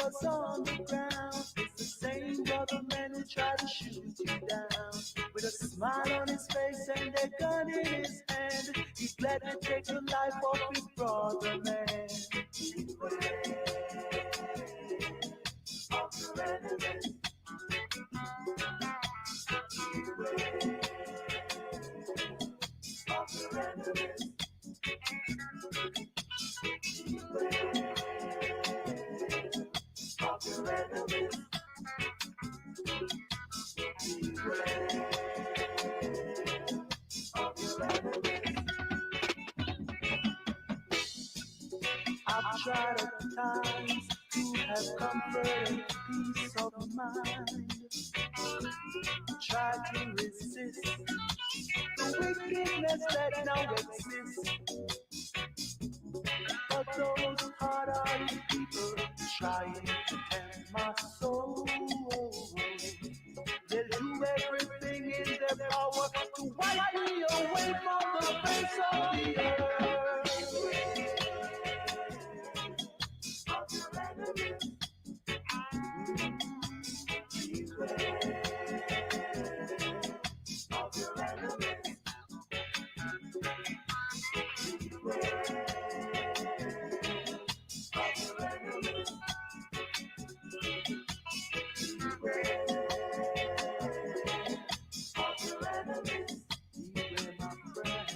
was on the ground. It's the same brother man who tried to shoot you down. With a smile on his face and a gun in his hand, he gladly takes the life of his brother man. Beware of your enemies. Beware of your enemies. Beware of your enemies. Beware of your enemies. I've tried at times to have comfort and peace of mind. Try to resist the wickedness that now exists. But those hard-hearted people trying to tempt my soul, they'll do everything in their power to wipe me away from the face of the earth. Of your enemies. Beware of your enemies. Beware of your enemies. Beware of your enemies. Beware, my friend.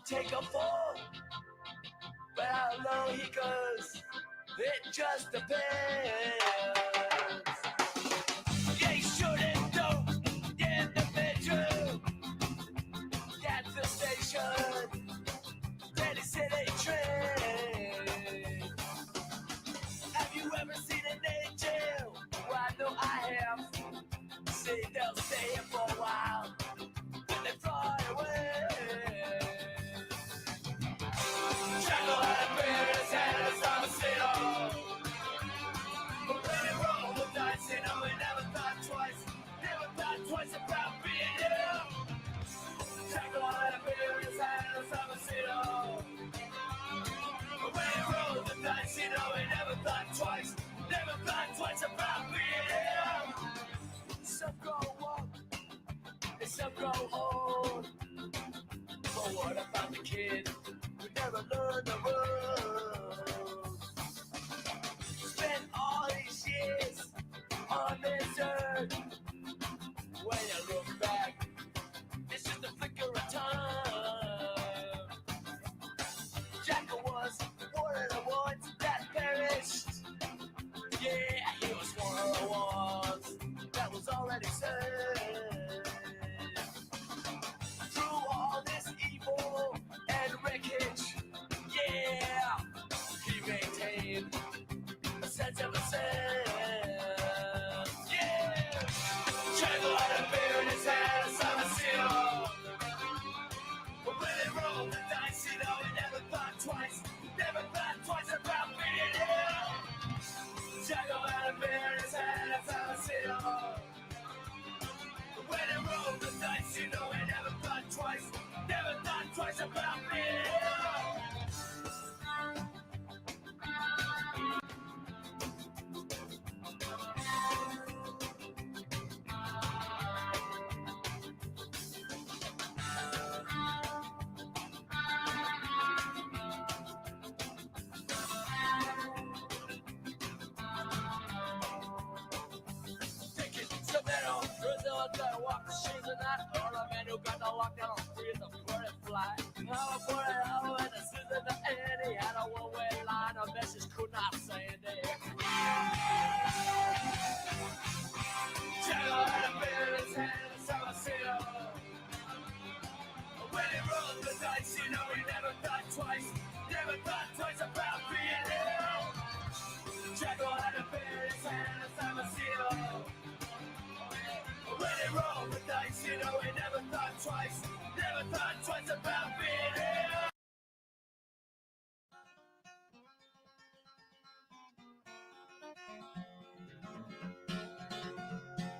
Take a fall, but how low he goes, it just depends. Yeah, he shouldn't dope in the bedroom, at the station, then he said a train. Have you ever seen an angel? Well, I know I have. See, they'll stay here for a while, then they fly away. Jackal had a bear in his hand as I'm a sinner. But when he rolled the dice, you know, he never thought twice about being here. Jackal had a bear in his hand as I'm a sinner. But when he rolled the dice, you know, he never thought twice about being here. Some go up, and some go old. But what about the kid who never learned the road? Spent all these years on this earth. When you look back, it's just a flicker of time. Jackal was one of the ones that perished. Yeah, he was one of the ones that was already saved. Through all this evil and wreckage, yeah, he maintained a sense of himself. Yeah, Jackal had a beer in his hand, some seal. But when he rolled the dice, you know, he never thought twice about being ill. Jackal had a beer in his hand, some seal. dice, you know we never thought twice about being here.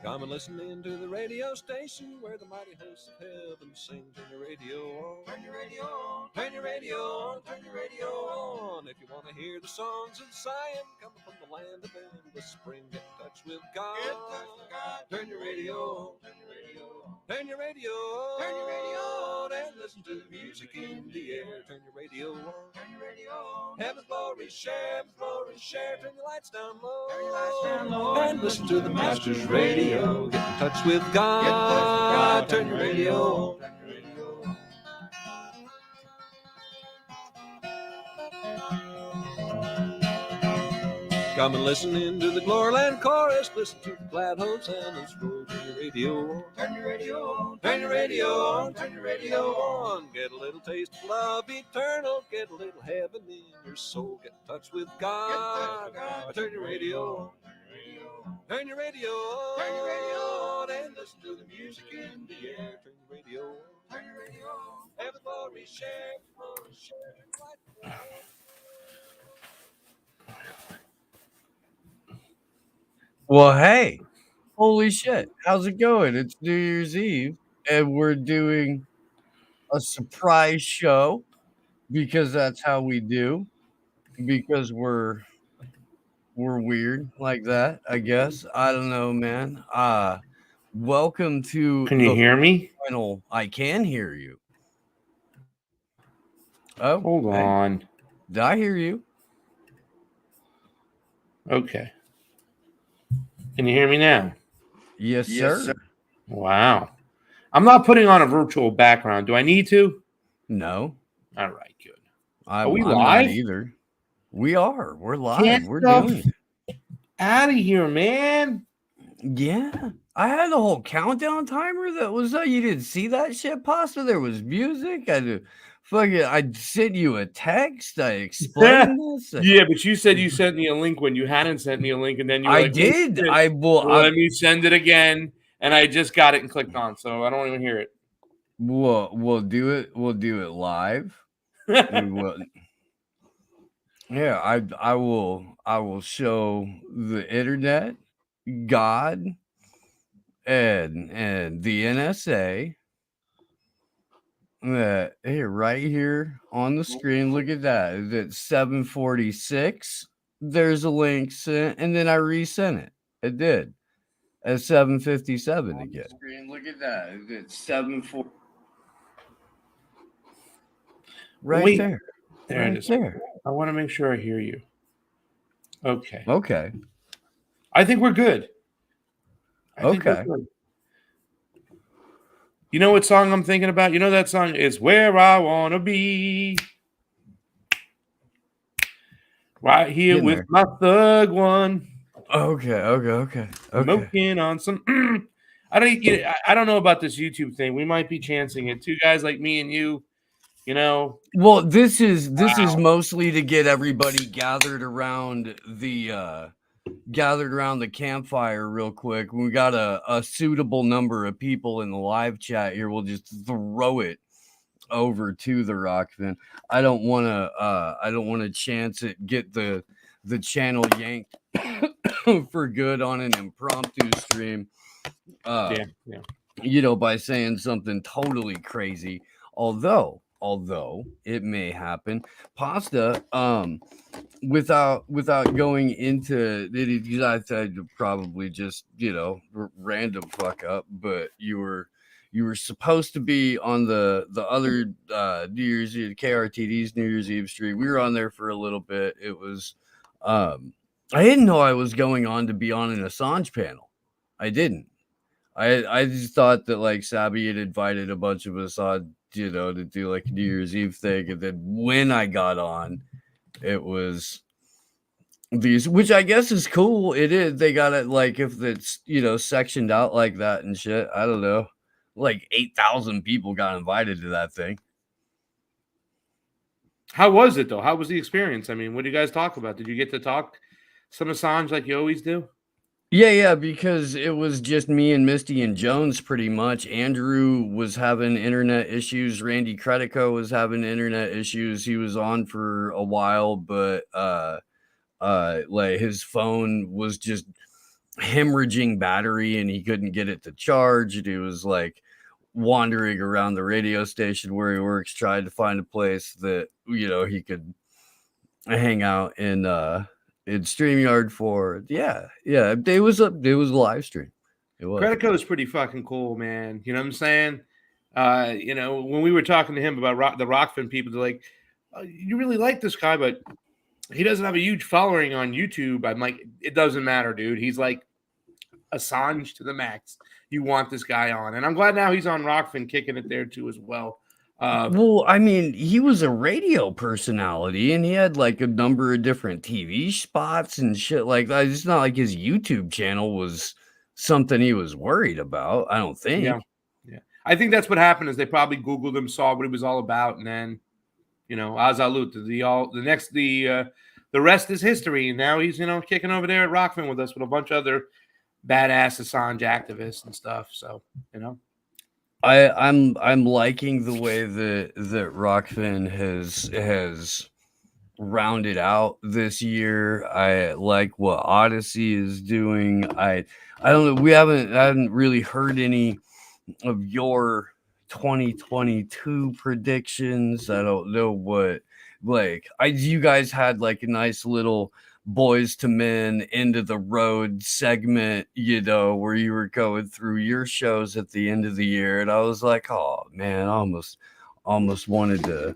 Come and listen in to the radio station where the mighty hosts of heaven sing. Turn your radio on. Turn your radio on. Turn your radio on. Turn your radio on. If you want to hear the songs of Zion coming from the land of endless spring, get in touch with God. Get in touch with God. Turn your radio on. Turn your radio on. Turn your radio on. Turn your radio on. And listen to the music in the air. Turn your radio on. Turn your radio on. Heaven's glory share. Heaven's glory share. Turn your lights down low. Turn your lights down low. And listen to the Master's radio. Get in touch with God. Turn your radio on. Turn your radio on. Come and listen in to the Gloryland chorus. Listen to the glad hosannas roll. Turn your radio on. Turn your radio on. Turn your radio on. Turn your radio on. Get a little taste of love eternal. Get a little heaven in your soul. Get in touch with God. Turn your radio on. Turn your radio on. Turn your radio on. And listen to the music in the air. Turn your radio on. Turn your radio on. Have a glory share. Glory share. Well, hey, holy shit. How's it going? It's New Year's Eve, and we're doing a surprise show because that's how we do, because we're weird like that, I guess. I don't know, man. Welcome to Can you hear me? final. I can hear you. Oh, Hold hey. on. Did I hear you? Okay. Can you hear me now? Yes, sir. Wow. I'm not putting on a virtual background. Do I need to? No. All right, good. Are we I'm live? Not either. We are. We're live. Get We're the doing it. Out of here, man. Yeah, I had the whole countdown timer that was you didn't see that shit, Pasta? There was music. I sent you a text. I explained this. Yeah, but you said you sent me a link when you hadn't sent me a link, and then you were like, did. Let me send it again, and I just got it and clicked on, so I don't even hear it. We'll do it. We'll do it live. Yeah, I will show the internet, God, and the NSA. Here, right here on the screen. Look at that. It's 7:46. There's a link sent, and then I resent it. It did at 7:57 again. Screen. Look at that. It's 7:40. Right Wait, there. There right it is. There. I want to make sure I hear you. Okay. Okay. I think we're good. Okay. You know what song I'm thinking about? You know that song is Where I Wanna Be. Right here with my thug one. Okay. Smoking on some. I don't know about this YouTube thing. We might be chancing it. Two guys like me and you, you know. Well, this is mostly to get everybody gathered around the campfire real quick. We got a suitable number of people in the live chat here. We'll just throw it over to the Rockman. I don't want to chance it, get the channel yanked for good on an impromptu stream. Yeah. by saying something totally crazy. Although it may happen, Pasta, without going into it, I said probably just random fuck up, but you were supposed to be on the other New Year's Eve, KRTD's New Year's Eve stream. We were on there for a little bit. It was I didn't know I was going on to be on an Assange panel. I didn't. I just thought that like Sabi had invited a bunch of us on, to do like a New Year's Eve thing, and then when I got on, it was these, which I guess is cool. It is. They got it like if it's sectioned out like that and shit. I don't know. Like 8,000 people got invited to that thing. How was it though? How was the experience? I mean, what did you guys talk about? Did you get to talk some Assange like you always do? Yeah, because it was just me and Misty and Jones pretty much. Andrew was having internet issues. Randy Credico was having internet issues. He was on for a while, but like his phone was just hemorrhaging battery and he couldn't get it to charge. And he was like wandering around the radio station where he works, trying to find a place that he could hang out in StreamYard for. It was a live stream. It was. Credico is pretty fucking cool, man. You know what I'm saying? When we were talking to him about the Rockfin people, they're like, you really like this guy, but he doesn't have a huge following on YouTube. I'm like, it doesn't matter, dude. He's like Assange to the max. You want this guy on. And I'm glad now he's on Rockfin kicking it there too as well. Well, I mean, he was a radio personality and he had like a number of different TV spots and shit like that. It's not like his YouTube channel was something he was worried about, I don't think. Yeah. I think that's what happened is they probably Googled him, saw what he was all about, and then, Azalut, the rest is history. And now he's, kicking over there at Rockfin with us with a bunch of other badass Assange activists and stuff. So, I'm liking the way that Rockfin has rounded out this year. I like what Odyssey is doing. I don't know. I haven't really heard any of your 2022 predictions. I don't know what you guys had like a nice little Boys to Men End of the Road segment, where you were going through your shows at the end of the year, and I was like, oh man, I almost wanted to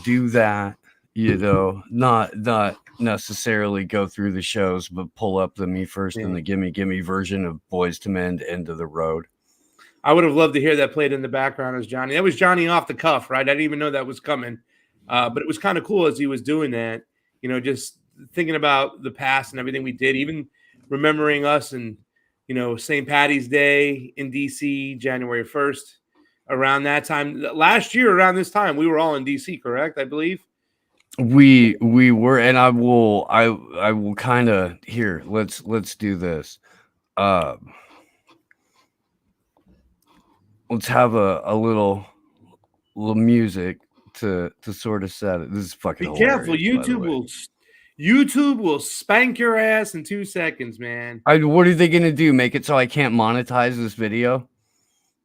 do that, not necessarily go through the shows, but pull up the Me First and the Gimme version of Boys to Men End of the Road. I would have loved to hear that played in the background as Johnny. That was Johnny off the cuff, right? I didn't even know that was coming, but it was kind of cool as he was doing that, just thinking about the past and everything we did, even remembering us and, St. Patty's Day in DC, January 1st, around that time. Last year, around this time, we were all in DC, correct? I believe. We were, and I will kind of here. Let's do this. Let's have a little music to sort of set it. This is fucking. Be careful, YouTube will spank your ass in 2 seconds, man. What are they gonna do? Make it so I can't monetize this video?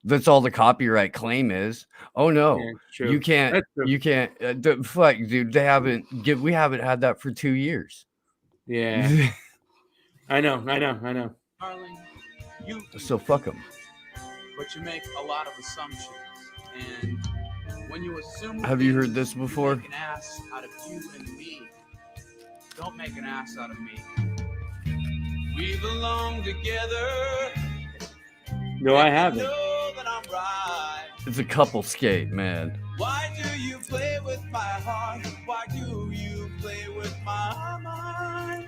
That's all the copyright claim is. Oh no, you can't. You can't. Fuck, dude. We haven't had that for 2 years. Yeah, I know. Darling, so fuck them. But you make a lot of assumptions, and when you assume, have you heard this before? Make an ass out of you and me. Don't make an ass out of me. We belong together. No, I haven't. Know that I'm right. It's a couple skate, man. Why do you play with my heart? Why do you play with my mind?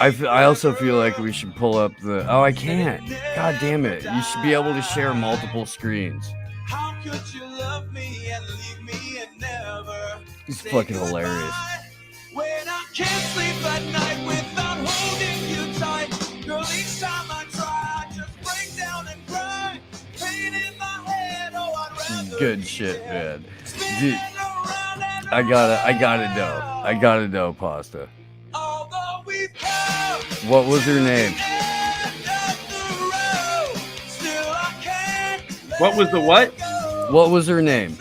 I also feel like we should pull up the. Oh, I can't. God damn it! You should be able to share multiple screens. How could you love me and leave me and never? It's fucking hilarious. When I can't sleep at night without holding you tight, girl, each time I try, I just break down and cry. Pain in my head, oh, I'd rather. Good shit, man. Dude, I gotta know, Pasta. What was her name? What was the what? What was her name?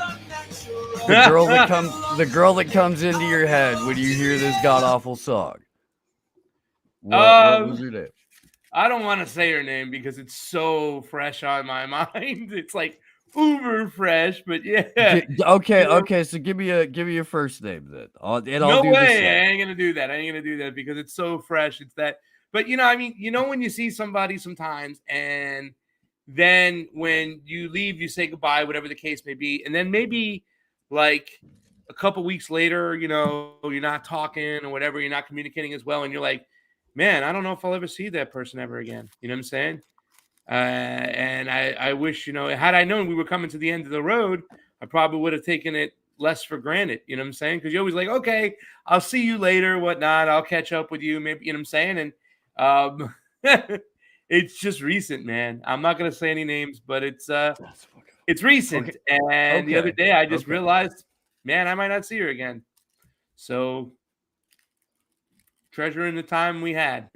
The girl that comes into your head when you hear this god awful song. What was her name? I don't want to say her name because it's so fresh on my mind. It's like uber fresh, but yeah. Okay. So give me a first name then. I'll do the same. I ain't gonna do that because it's so fresh. It's that. But I mean, when you see somebody sometimes, and then when you leave, you say goodbye, whatever the case may be, and then maybe like a couple weeks later, you're not talking or whatever, you're not communicating as well, and you're like, man, I don't know if I'll ever see that person ever again. You know what I'm saying? And I wish, had I known we were coming to the end of the road, I probably would have taken it less for granted. You know what I'm saying? Because you're always like, okay, I'll see you later, whatnot. I'll catch up with you, maybe. You know what I'm saying? And it's just recent, man. I'm not gonna say any names, but it's recent. Okay. And the other day, I just realized, man, I might not see her again. So treasuring the time we had.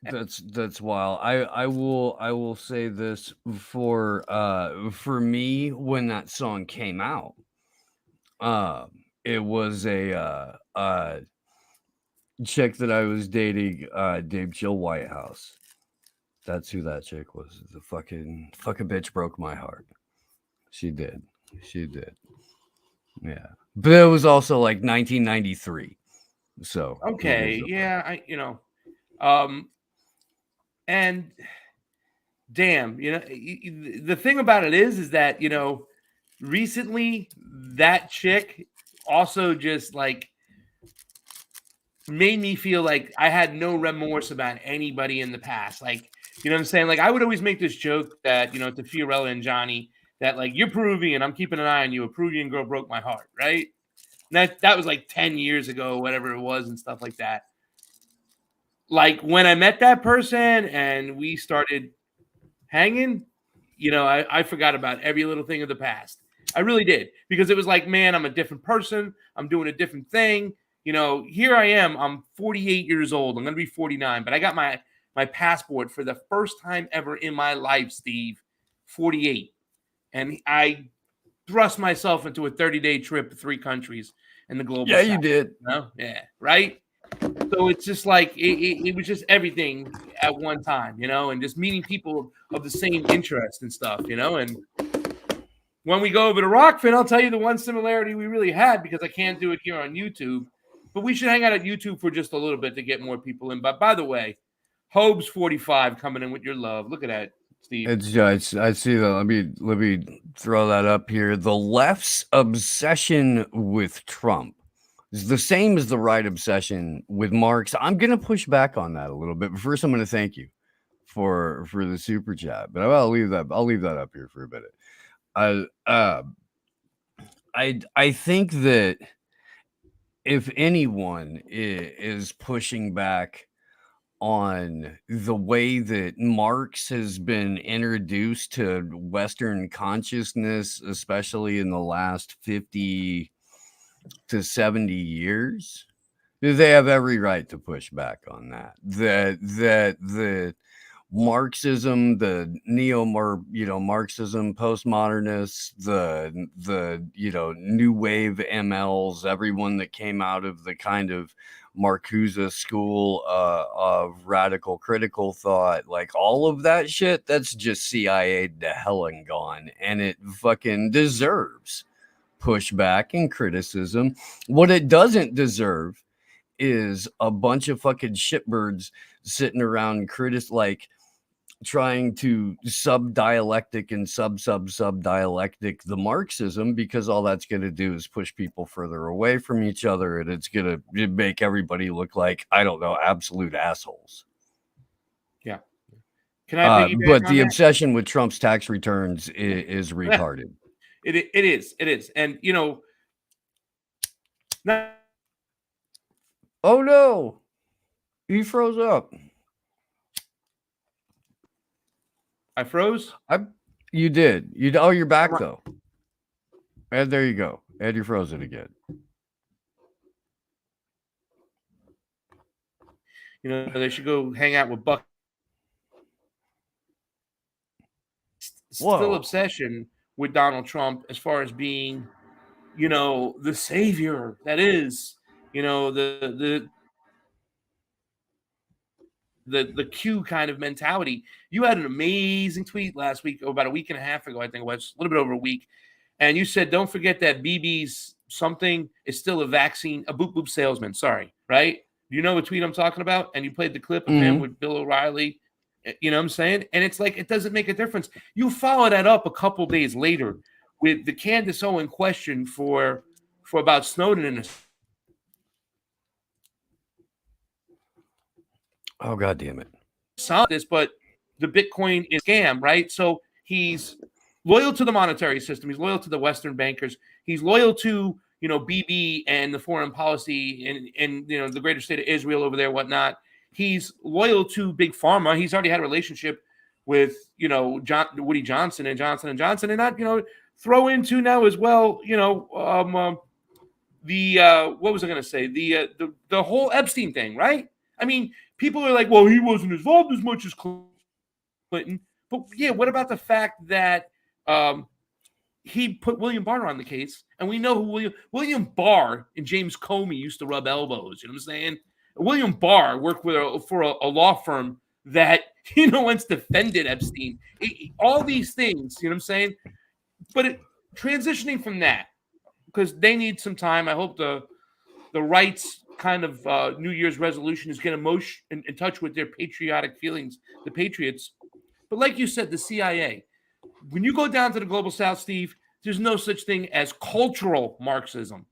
That's wild. I will say this for me when that song came out. It was a chick that I was dating, Dave Jill Whitehouse. That's who that chick was. The fucking bitch broke my heart. She did. Yeah. But it was also like 1993. So okay, yeah, and damn, the thing about it is that, recently that chick also just like made me feel like I had no remorse about anybody in the past. Like, you know what I'm saying? Like, I would always make this joke that, to Fiorella and Johnny, that like, you're Peruvian, I'm keeping an eye on you. A Peruvian girl broke my heart, right? And that was like 10 years ago, whatever it was, and stuff like that. Like, when I met that person and we started hanging, I forgot about every little thing of the past. I really did, because it was like, man, I'm a different person. I'm doing a different thing. Here I am. I'm 48 years old. I'm going to be 49, but I got my passport for the first time ever in my life, Steve, 48. And I thrust myself into a 30-day trip to 3 countries in the global South. You did. Yeah, right? So it's just like, it was just everything at one time, and just meeting people of the same interest and stuff, and when we go over to Rockfin, I'll tell you the one similarity we really had, because I can't do it here on YouTube, but we should hang out at YouTube for just a little bit to get more people in. But by the way, Hobbs 45 coming in with your love. Look at that, Steve. I see that. Let me throw that up here. The left's obsession with Trump is the same as the right obsession with Marx. I'm going to push back on that a little bit. But first, I'm going to thank you for the super chat. But I'll leave that up here for a minute. I think that if anyone is pushing back on the way that Marx has been introduced to Western consciousness, especially in the last 50 to 70 years, they have every right to push back on that. That the Marxism, the Marxism, postmodernists, the new wave MLs, everyone that came out of the kind of Marcuse school of radical critical thought, like all of that shit, that's just CIA'd to hell and gone, and it fucking deserves pushback and criticism. What it doesn't deserve is a bunch of fucking shitbirds sitting around trying to sub-dialectic and sub-dialectic the Marxism, because all that's going to do is push people further away from each other, and it's going to make everybody look like, I don't know, absolute assholes. Yeah. Can I but the obsession with Trump's tax returns is retarded. It is. And, oh no, he froze up. I froze? You did. You're back though. And there you go. And you froze it again. They should go hang out with Buck. Whoa. Still obsession with Donald Trump as far as being, the savior that is, the Q kind of mentality. You had an amazing tweet last week, or about a week and a half ago, I think it was, a little bit over a week. And you said, don't forget that BB's something is still a vaccine, a boop boop salesman. Sorry, right? You know what tweet I'm talking about? And you played the clip of him with Bill O'Reilly. You know what I'm saying? And it's like, it doesn't make a difference. You follow that up a couple days later with the Candace Owen question for about Snowden and Oh, God damn it. this, but the Bitcoin is a scam, right? So he's loyal to the monetary system. He's loyal to the Western bankers. He's loyal to, BB and the foreign policy and the greater state of Israel over there, whatnot. He's loyal to Big Pharma. He's already had a relationship with, Woody Johnson and Johnson & Johnson. And not, throw into now as well, what was I going to say? The whole Epstein thing, right? I mean, people are like, well, he wasn't involved as much as Clinton. But yeah, what about the fact that he put William Barr on the case? And we know who William Barr and James Comey used to rub elbows. You know what I'm saying? William Barr worked for a law firm that, once defended Epstein. All these things, you know what I'm saying? But transitioning from that, because they need some time. I hope the right's kind of New Year's resolution is get in touch with their patriotic feelings, the Patriots. But like you said, the CIA, when you go down to the global South, Steve, there's no such thing as cultural Marxism.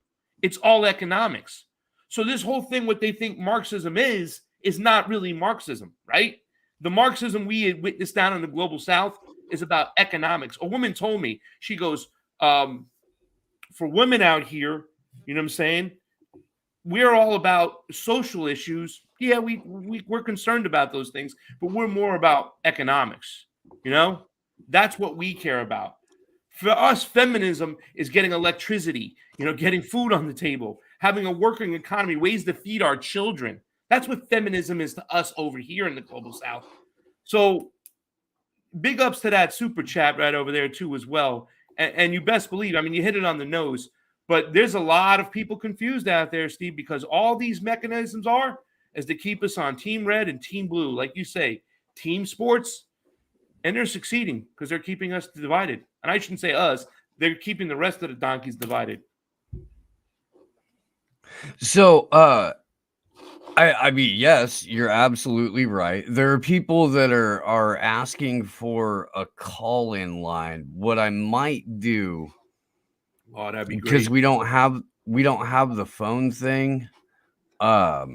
It's all economics. So this whole thing, what they think Marxism is not really Marxism, right? The Marxism we had witnessed down in the global South is about economics. A woman told me, she goes, for women out here, you know what I'm saying? We're all about social issues. Yeah, we're concerned about those things, but we're more about economics. That's what we care about. For us, feminism is getting electricity, getting food on the table, having a working economy, ways to feed our children. That's what feminism is to us over here in the global South. So big ups to that super chat right over there too as well. And you best believe, I mean, you hit it on the nose. But there's a lot of people confused out there, Steve, because all these mechanisms is to keep us on Team Red and Team Blue. Like you say, team sports, and they're succeeding because they're keeping us divided. And I shouldn't say us. They're keeping the rest of the donkeys divided. So, I mean, yes, you're absolutely right. There are people that are asking for a call-in line. What I might do... Oh, that'd be great. Because we don't have the phone thing. I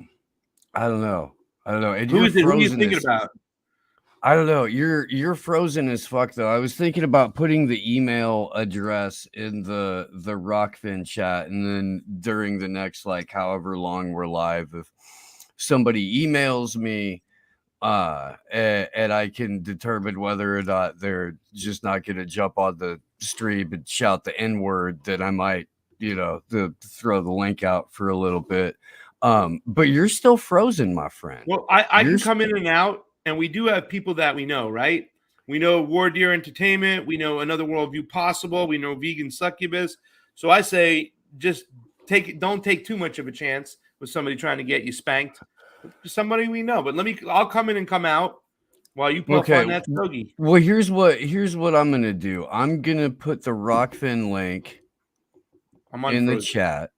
don't know. And who are you thinking about? I don't know. You're frozen as fuck though. I was thinking about putting the email address in the Rockfin chat, and then during the next however long we're live, if somebody emails me, and I can determine whether or not they're just not going to jump on the stream and shout the N-word, that I might, throw the link out for a little bit. But you're still frozen, my friend. Well, I can come in and out, and we do have people that we know, right? We know War Deer Entertainment. We know Another Worldview Possible. We know Vegan Succubus. So I say just don't take too much of a chance with somebody trying to get you spanked. Somebody we know, but I'll come in and come out while you puff on that stogie. Well, here's what I'm gonna do. I'm gonna put the Rockfin link in the chat,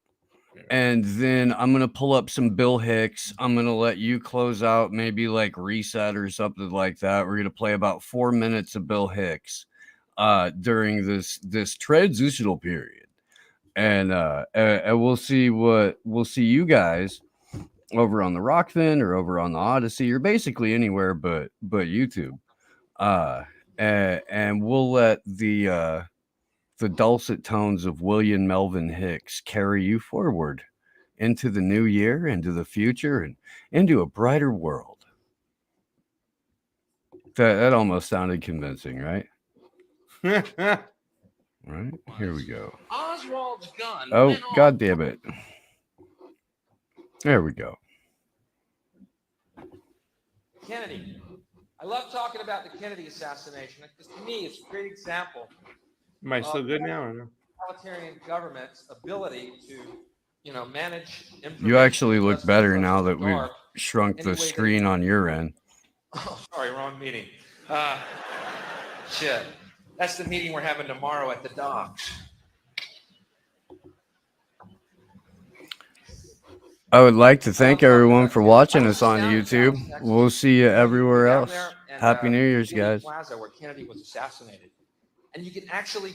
and then I'm gonna pull up some Bill Hicks. I'm gonna let you close out, maybe Reset or something like that. We're gonna play about 4 minutes of Bill Hicks during this transitional period, and we'll see you guys over on the Rockfin or over on the Odyssey, or basically anywhere but YouTube. And we'll let the dulcet tones of William Melvin Hicks carry you forward into the new year, into the future, and into a brighter world. That almost sounded convincing, right? Right, here we go. Oswald's gun. Oh, God damn it. There we go. Kennedy. I love talking about the Kennedy assassination because to me it's a great example Am I still good now or no? totalitarian government's ability to, manage information. You actually look just better from now the that we've dark shrunk any the way they screen on your end. Oh, sorry, wrong meeting. Shit. That's the meeting we're having tomorrow at the docks. I would like to thank everyone for watching us on YouTube. We'll see you everywhere else. Happy New Year's, guys. Plaza, where Kennedy was assassinated. And you can actually